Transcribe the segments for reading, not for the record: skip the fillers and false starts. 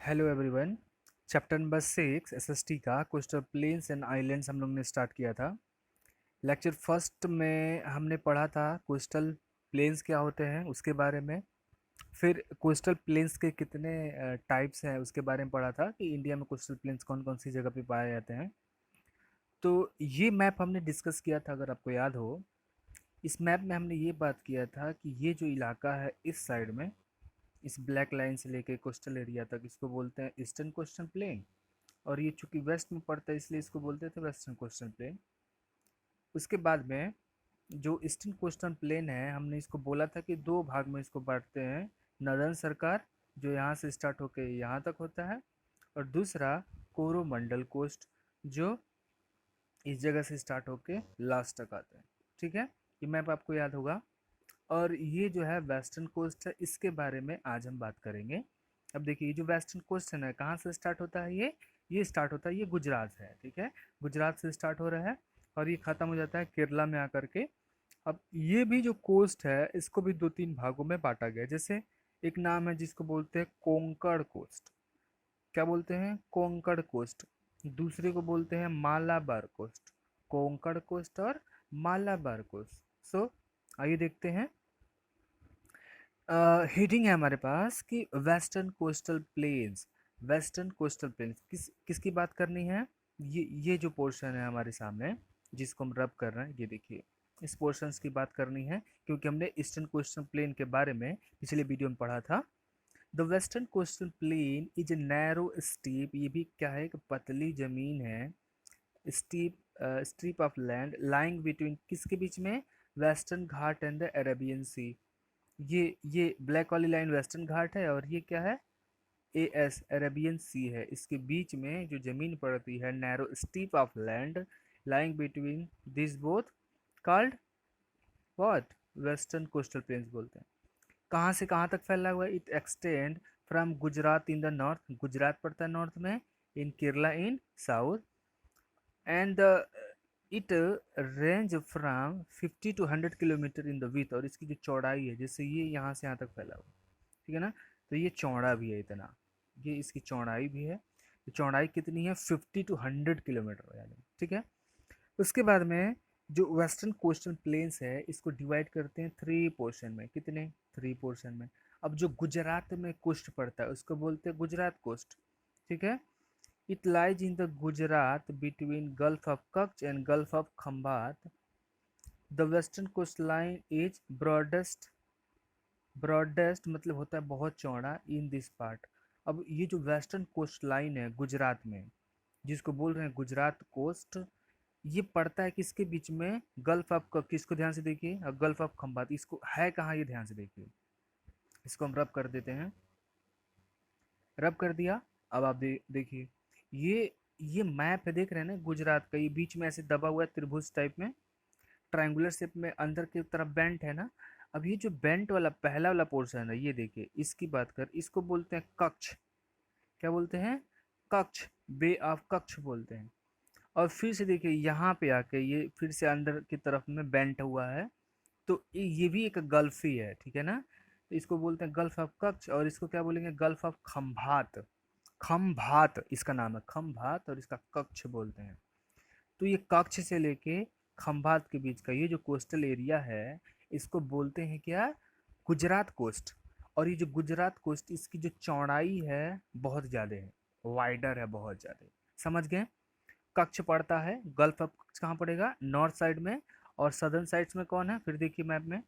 Hello everyone. Chapter number 6 SST का coastal plains and islands हम लोग ने स्टार्ट किया था। लेक्चर फर्स्ट में हमने पढ़ा था कोस्टल प्लेन्स क्या होते हैं उसके बारे में। फिर कोस्टल प्लेन्स के कितने टाइप्स हैं उसके बारे में पढ़ा था कि इंडिया में कोस्टल प्लेन्स कौन कौन सी जगह पे पाए जाते हैं। तो ये मैप हमने डिस्कस किया था, अगर आपको याद हो। इस मैप में हमने ये बात किया था कि ये जो इलाका है इस साइड में, इस ब्लैक लाइन से लेके कोस्टल एरिया तक, इसको बोलते हैं ईस्टर्न कोस्टल प्लेन। और ये चूंकि वेस्ट में पड़ता है इसलिए इसको बोलते थे वेस्टर्न कोस्टल प्लेन। उसके बाद में जो ईस्टर्न कोस्टल प्लेन है हमने इसको बोला था कि दो भाग में इसको बांटते हैं। नर्दर्न सरकार जो यहाँ से स्टार्ट होके यहाँ तक होता है, और दूसरा कोरोमंडल कोस्ट जो इस जगह से स्टार्ट होके लास्ट तक आता है। ठीक है, ये मैप आपको याद होगा। और ये जो है वेस्टर्न कोस्ट है, इसके बारे में आज हम बात करेंगे। अब देखिए ये जो वेस्टर्न कोस्ट है ना, कहाँ से स्टार्ट होता है ये स्टार्ट होता है, ये गुजरात है। ठीक है, गुजरात से स्टार्ट हो रहा है और ये खत्म हो जाता है केरला में आकर के। अब ये भी जो कोस्ट है इसको भी दो तीन भागों में बांटा गया है। जैसे एक नाम है जिसको बोलते हैं कोंकण कोस्ट। क्या बोलते हैं? कोंकण कोस्ट। दूसरे को बोलते हैं मालाबार कोस्ट। कोंकण कोस्ट और मालाबार कोस्ट। सो आइए देखते हैं। हेडिंग है हमारे पास कि western coastal planes. Western coastal planes किसकी बात करनी है? ये जो पोर्शन है हमारे सामने जिसको हम रब कर रहे हैं, ये देखिए इस पोर्शंस की बात करनी है, क्योंकि हमने ईस्टर्न कोस्टल प्लेन के बारे में पिछले वीडियो में पढ़ा था। The western coastal plain is a narrow steep, ये भी क्या है? एक पतली जमीन है। Steep strip of land lying between, किसके बीच में? Western Ghat and the Arabian Sea. ये ब्लैक वाली लाइन वेस्टर्न घाट है और ये क्या है? ए एस अरेबियन सी है। इसके बीच में जो जमीन पड़ती है, narrow steep of land lying between this both called what? Western coastal plains बोलते हैं। कहाँ से कहाँ तक फैला हुआ है? It extend from Gujarat in the north, Gujarat पड़ता है नॉर्थ में, in Kerala in south, and it range from 50 to 100 kilometre in the width. और इसकी जो चौड़ाई है, जैसे ये यहाँ से यहाँ तक फैला हुआ, ठीक है ना, तो ये चौड़ा भी है इतना, ये इसकी चौड़ाई भी है। तो चौड़ाई कितनी है? 50 to 100 किलोमीटर यानी। ठीक है, उसके बाद में जो वेस्टर्न कोस्टल प्लेन्स है इसको डिवाइड करते हैं थ्री पोर्शन में। कितने? थ्री पोर्शन में। अब जो गुजरात में कोस्ट पड़ता है उसको बोलते हैं गुजरात कोस्ट। ठीक है, it lies in the Gujarat between Gulf of Kutch and Gulf of Khambhat. The western coastline is broadest, broadest मतलब होता है बहुत चौड़ा, इन दिस पार्ट। अब ये जो वेस्टर्न कोस्ट लाइन है गुजरात में, जिसको बोल रहे हैं गुजरात कोस्ट, ये पड़ता है किसके बीच में? Gulf of Kutch. किसको ध्यान से देखिए, गल्फ ऑफ खंबात इसको है कहाँ, ये ध्यान से देखिए। इसको हम रब कर देते हैं, रब कर दिया। अब आप देखिए ये मैप है, देख रहे हैं ना गुजरात का, ये बीच में ऐसे दबा हुआ है त्रिभुज टाइप में, ट्रायंगुलर शेप में, अंदर की तरफ बेंट है ना। अब ये जो बेंट वाला पहला वाला पोर्शन है, ये देखिए इसकी बात कर, इसको बोलते हैं कच्छ। क्या बोलते हैं? कच्छ, बे ऑफ कच्छ बोलते हैं। और फिर से देखिए यहाँ पे आके ये फिर से अंदर की तरफ में बेंट हुआ है, तो ये भी एक गल्फ ही है। ठीक है ना, तो इसको बोलते हैं गल्फ ऑफ कच्छ, और इसको क्या बोलेंगे? Gulf of Khambhat. खंभात इसका नाम है, खंभात, और इसका कच्छ बोलते हैं। तो ये कच्छ से लेके खंभात के बीच का ये जो कोस्टल एरिया है इसको बोलते हैं क्या? गुजरात कोस्ट। और ये जो गुजरात कोस्ट, इसकी जो चौड़ाई है बहुत ज़्यादा है, वाइडर है बहुत ज़्यादा। समझ गए? कच्छ पड़ता है, गल्फ ऑफ कच्छ कहाँ पड़ेगा? नॉर्थ साइड में। और सदर्न साइड्स में कौन है? फिर देखिए मैप में,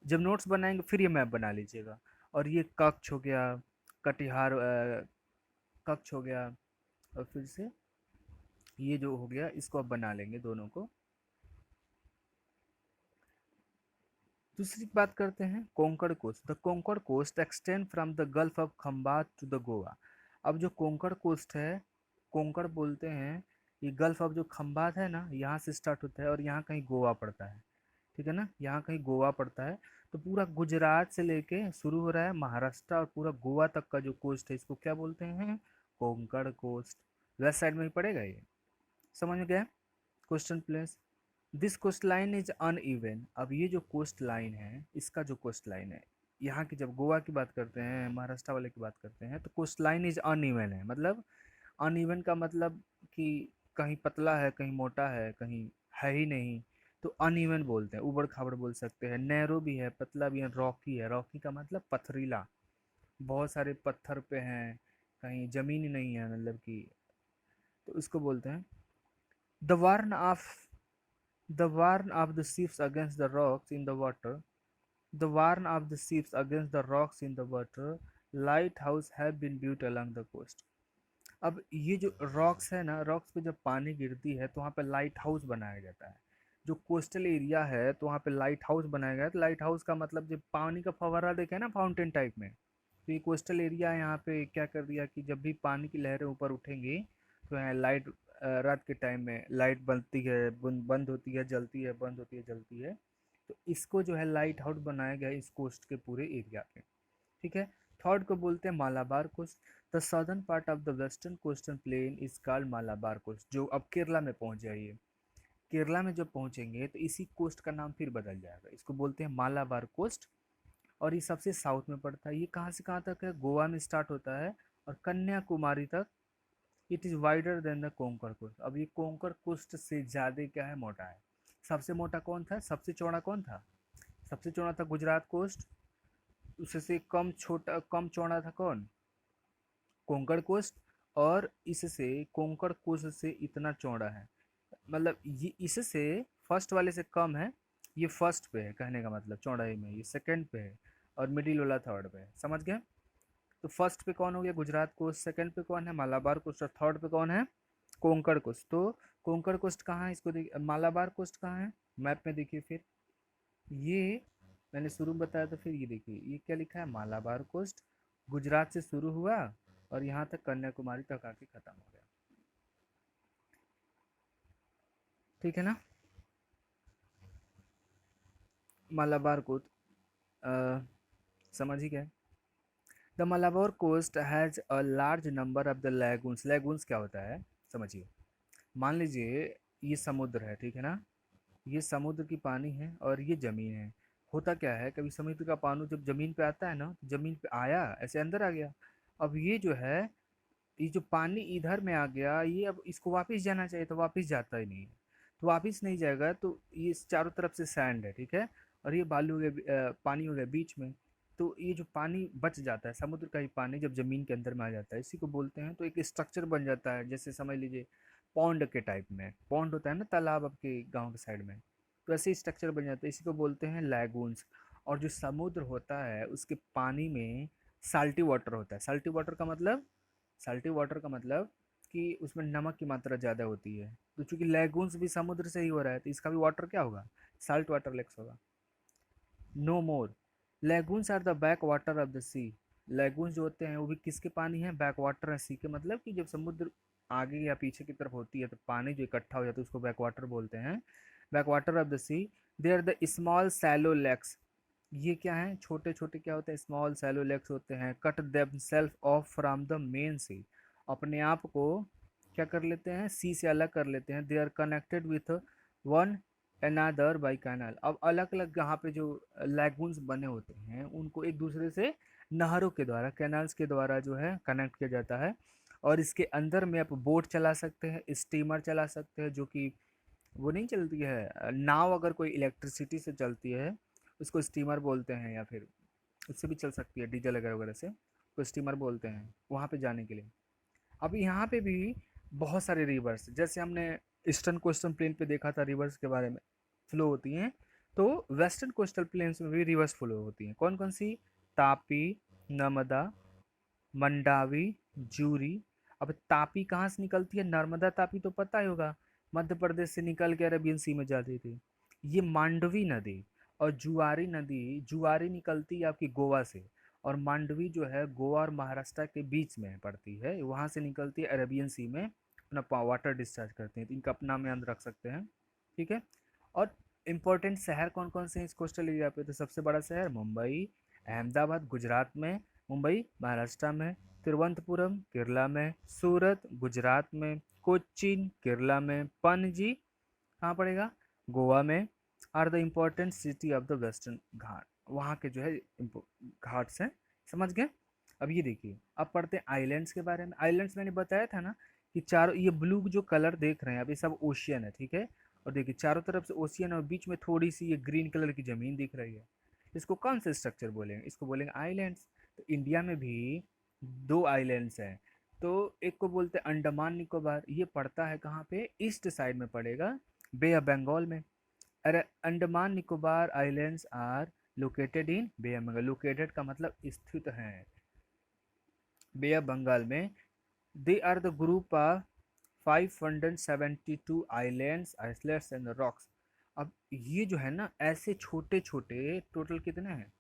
जब नोट्स बनाएंगे फिर ये मैप बना लीजिएगा। और ये कच्छ हो गया, कटिहार कच्छ हो गया, और फिर से ये जो हो गया इसको अब बना लेंगे दोनों को। दूसरी बात करते हैं Konkan coast. The Konkan coast extend from the Gulf of Khambhat to the Goa. अब जो कोंकण कोस्ट है, कोंकण बोलते हैं, ये गल्फ ऑफ जो खंबात है ना, यहाँ से स्टार्ट होता है और यहाँ कहीं गोवा पड़ता है। ठीक है ना, यहाँ कहीं गोवा पड़ता है। तो पूरा गुजरात से लेके शुरू हो रहा है महाराष्ट्र और पूरा गोवा तक का जो कोस्ट है इसको क्या बोलते हैं? कोंकण कोस्ट। वेस्ट साइड में ही पड़ेगा ये। समझ में गया? Question place, this coastline is uneven. अब ये जो कोस्ट लाइन है, इसका जो कोस्ट लाइन है, यहाँ की जब गोवा की बात करते हैं, महाराष्ट्र वाले की बात करते हैं, तो कोस्ट लाइन इज अनइवन है। मतलब अनइवन का मतलब कि कहीं पतला है, कहीं मोटा है, कहीं है ही नहीं, तो अनइवन बोलते हैं। उबड़ खाबड़ बोल सकते हैं। नैरो भी है, पतला भी है, रॉकी है। रॉकी का मतलब पथरीला, बहुत सारे पत्थर पे हैं, कहीं जमीन ही नहीं है, मतलब कि, तो इसको बोलते हैं the warn of the ships against the rocks in the water. The warn of the ships against the rocks in the water. Lighthouse have been built along the coast. अब ये जो रॉक्स है ना, रॉक्स पे जब पानी गिरती है तो वहाँ पे लाइट हाउस बनाया जाता है। जो कोस्टल एरिया है तो वहाँ पे लाइट हाउस बनाया गया है। तो लाइट हाउस का मतलब जब पानी का फव्वारा देखे ना फाउंटेन टाइप में, तो ये कोस्टल एरिया है। यहाँ पे क्या कर दिया कि जब भी पानी की लहरें ऊपर उठेंगी तो यहाँ लाइट, रात के टाइम में लाइट बनती है, बंद होती है, जलती है, बंद होती है, जलती है। तो इसको जो है लाइट हाउस बनाया गया है इस कोस्ट के पूरे एरिया पे। ठीक है। थर्ड को बोलते हैं Malabar coast. The southern part of the western coastal plain is called Malabar coast. जो अब केरला में पहुंच जाइए, केरला में जब पहुंचेंगे तो इसी कोस्ट का नाम फिर बदल जाएगा, इसको बोलते हैं मालाबार कोस्ट। और ये सबसे साउथ में पड़ता है। ये कहाँ से कहाँ तक है? गोवा में स्टार्ट होता है और कन्याकुमारी तक। It is wider than the Konkan coast. अब ये कोंकण कोस्ट से ज़्यादा क्या है, मोटा है। सबसे मोटा कौन था, सबसे चौड़ा कौन था? सबसे चौड़ा था गुजरात कोस्ट। उससे कम छोटा, कम चौड़ा था कौन? कोंकण कोस्ट। और इससे कोंकण कोस्ट से इतना चौड़ा है, मतलब ये इससे फर्स्ट वाले से कम है। ये फर्स्ट पे है, कहने का मतलब चौड़ाई में ये सेकंड पे है, और मिडिल वाला थर्ड पे है। समझ गए? तो फर्स्ट पे कौन हो गया, गुजरात कोस्ट। सेकंड पे कौन है, मालाबार कोस्ट। और थर्ड पे कौन है, कोंकण कोस्ट। तो कोंकण कोस्ट कहाँ है, इसको देखिए। मालाबार कोस्ट कहाँ है, मैप में देखिए फिर। ये मैंने शुरू में बताया, तो फिर ये देखिए ये क्या लिखा है, मालाबार कोस्ट। गुजरात से शुरू हुआ और यहाँ तक कन्याकुमारी तक आके खत्म हो गया। ठीक है ना? मालाबार कोस्ट समझ ही गए। The Malabar coast has a large number of the lagoons. Lagoons क्या होता है, समझिए। मान लीजिए ये समुद्र है, ठीक है ना? ये समुद्र की पानी है और ये ज़मीन है। होता क्या है, कभी समुद्र का पानी जब ज़मीन पे आता है ना, तो ज़मीन पे आया, ऐसे अंदर आ गया। अब ये जो है, ये जो पानी इधर में आ गया, ये अब इसको वापस जाना चाहिए तो वापस जाता ही नहीं है। तो वापस नहीं जाएगा, तो ये चारों तरफ से सैंड है, ठीक है। और ये बालू हो गया, पानी हो गया बीच में। तो ये जो पानी बच जाता है, समुद्र का ही पानी जब ज़मीन के अंदर में आ जाता है, इसी को बोलते हैं। तो एक स्ट्रक्चर बन जाता है, जैसे समझ लीजिए पॉन्ड के टाइप में। पॉन्ड होता है ना तालाब आपके गाँव के साइड में, तो ऐसे ही स्ट्रक्चर बन जाता है, इसी को बोलते हैं लैगून्स। और जो समुद्र होता है उसके पानी में साल्टी वाटर होता है। साल्टी वाटर का मतलब, साल्टी वाटर का मतलब कि उसमें नमक की मात्रा ज़्यादा होती है। तो चूंकि लैगून्स भी समुद्र से ही हो रहा है, तो इसका भी वाटर क्या होगा, साल्ट वाटर लेक्स होगा। No more, lagoons are the backwater of the sea. Lagoons जो होते हैं वो भी किसके पानी है, बैक वाटर है सी के। मतलब कि जब समुद्र आगे या पीछे की तरफ होती है तो पानी जो इकट्ठा हो जाता है उसको बैक वाटर बोलते हैं। Backwater of the sea. They are the small shallow lakes. ये क्या है, छोटे छोटे क्या होते हैं, स्मॉल सैलो लेक्स होते हैं। Cut themselves off from the main sea. अपने आप को क्या कर लेते हैं, सी से अलग कर लेते हैं। They are connected with one another by canal. अब अलग अलग यहाँ पे जो लैगून्स बने होते हैं उनको एक दूसरे से नहरों के द्वारा, कैनाल्स के द्वारा जो है कनेक्ट किया जाता है। और इसके अंदर में आप बोट चला सकते हैं, स्टीमर चला सकते हैं, जो कि वो नहीं चलती है नाव, अगर कोई इलेक्ट्रिसिटी से चलती है उसको स्टीमर बोलते हैं, या फिर उससे भी चल सकती है डीजल वगैरह वगैरह से, तो स्टीमर बोलते हैं वहाँ पे जाने के लिए। अब यहाँ पे भी बहुत सारे रिवर्स, जैसे हमने ईस्टर्न कोस्टल प्लेन पे देखा था रिवर्स के बारे में, फ्लो होती हैं। तो वेस्टर्न कोस्टल प्लेन्स में भी रिवर्स फ्लो होती हैं। कौन कौन सी? तापी, नर्मदा, मंडावी, जूरी। अब तापी कहाँ से निकलती है, नर्मदा तापी तो पता ही होगा, मध्य प्रदेश से निकल के अरेबियन सी में जाती थी। ये मांडवी नदी और जुआरी नदी, जुआरी निकलती है आपकी गोवा से, और मांडवी जो है गोवा और महाराष्ट्र के बीच में पड़ती है, वहाँ से निकलती है अरेबियन सी में, अपना वाटर डिस्चार्ज करते हैं। तो इनका अपना में याद रख सकते हैं। ठीक है। और इम्पोर्टेंट शहर कौन कौन से हैं इस कोस्टल एरिया पे? तो सबसे बड़ा शहर मुंबई, अहमदाबाद गुजरात में, मुंबई महाराष्ट्र में, तिरुवनंतपुरम केरला में, सूरत गुजरात में, कोचीन केरला में, पणजी कहाँ पड़ेगा, गोवा में, are the important city of the Western Ghat वहाँ के जो है घाट्स हैं, समझ गए। अब ये देखिए, अब पढ़ते हैं आइलैंड्स के बारे में। आइलैंड्स मैंने बताया था ना कि चारों, ये ब्लू जो कलर देख रहे हैं अब, ये सब ओशियन है, ठीक है। और देखिए चारों तरफ से ओशियन और बीच में थोड़ी सी ये ग्रीन कलर की ज़मीन दिख रही है। इसको कौन सा स्ट्रक्चर बोलेंगे? इसको बोलेंगे आइलैंड्स। तो इंडिया में भी दो आइलैंड्स हैं। तो एक को बोलते हैं अंडमान निकोबार, ये पड़ता है कहाँ पे? ईस्ट साइड में पड़ेगा, बे ऑफ बंगाल में। अरे Andaman Nicobar islands are located in Bay of Bengal. Located का मतलब स्थित हैं बे ऑफ बंगाल में। They are the group of 572 islands, islands and rocks. अब ये जो है ना, ऐसे छोटे छोटे टोटल कितने हैं?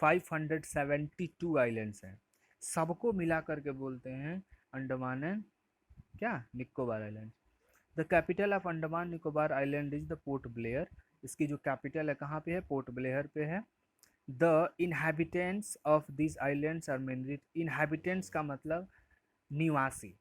572 आइलैंड्स हैं। सबको मिला करके बोलते हैं अंडमान एंड क्या, Nicobar island. The capital of Andaman Nicobar island is the port Blair. इसकी जो कैपिटल है कहाँ पे है? पोर्ट ब्लेयर पे है। The inhabitants of this islands are mainly, inhabitants का मतलब निवासी।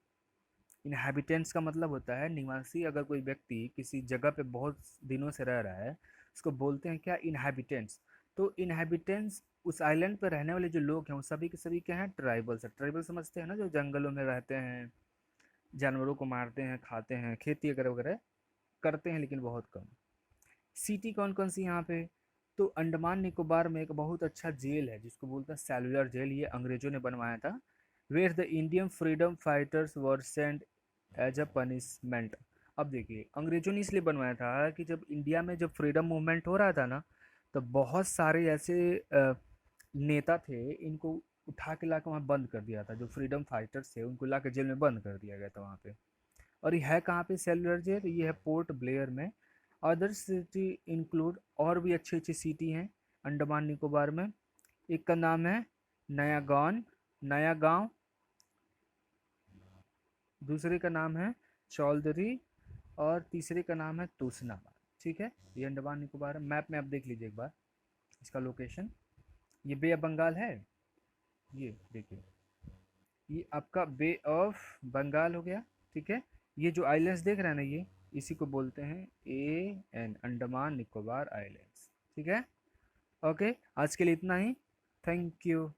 इनहेबिटेंट्स का मतलब होता है निवासी। अगर कोई व्यक्ति किसी जगह पे बहुत दिनों से रह रहा है, उसको बोलते हैं क्या? इनहेबिटेंट्स। तो इनहेबिटेंट्स, उस आइलैंड पर रहने वाले जो लोग हैं वो सभी के सभी क्या हैं? ट्राइबल्स है। ट्राइबल समझते हैं ना, जो जंगलों में रहते हैं, जानवरों को मारते हैं, खाते हैं, खेती वगैरह वगैरह करते हैं, लेकिन बहुत कम। सिटी कौन कौन सी यहाँ पे? तो अंडमान निकोबार में एक बहुत अच्छा जेल है जिसको बोलते हैं सेलुलर जेल, ये अंग्रेजों ने बनवाया था। Where the Indian freedom fighters were sent as a punishment. अब देखिए, अंग्रेजों ने इसलिए बनवाया था कि जब इंडिया में जब फ्रीडम मूवमेंट हो रहा था ना, तो बहुत सारे ऐसे नेता थे, इनको उठा के ला के वहाँ बंद कर दिया था। जो फ्रीडम फाइटर्स थे उनको ला के जेल में बंद कर दिया गया था वहाँ पे। और ये है कहाँ पे सेलुलर जेल? ये है पोर्ट ब्लेयर में। अदर सिटी इंक्लूड, और भी अच्छी अच्छी सिटी हैं अंडमान निकोबार में। एक का नाम है नया नया गांव, दूसरे का नाम है चौधरी, और तीसरे का नाम है तूसनाबाद। ठीक है, ये अंडमान निकोबार है। मैप में आप देख लीजिए एक बार इसका लोकेशन। ये बे ऑफ बंगाल है, ये देखिए, ये आपका बे ऑफ बंगाल हो गया। ठीक है, ये जो आइलैंड्स देख रहे हैं ना, ये इसी को बोलते हैं एन, अंडमान निकोबार आइलैंड्स। ठीक है, ओके, आज के लिए इतना ही। Thank you.